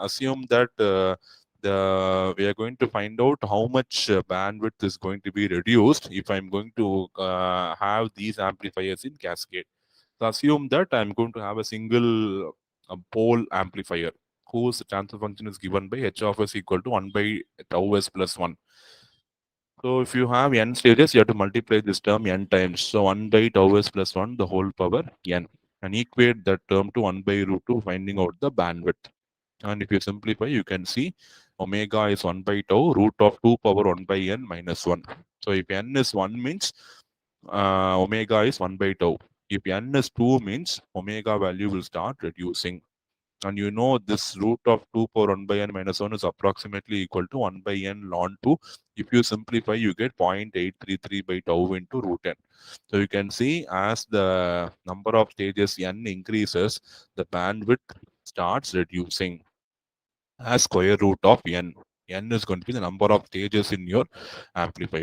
assume that we are going to find out how much bandwidth is going to be reduced if I'm going to have these amplifiers in cascade. So assume that I'm going to have a single pole amplifier whose transfer function is given by h of s equal to 1 by tau s plus 1. So if you have n stages, you have to multiply this term n times. So 1 by tau s plus 1, the whole power n. And equate that term to 1 by root 2, finding out the bandwidth. And if you simplify, you can see omega is 1 by tau, root of 2 power 1 by n minus 1. So if n is 1 means omega is 1 by tau. If n is 2 means omega value will start reducing. And you know this root of 2 power 1 by n minus 1 is approximately equal to 1 by n ln 2. If you simplify, you get 0.833 by tau into root n. So you can see as the number of stages n increases, the bandwidth starts reducing as square root of n. N is going to be the number of stages in your amplifier.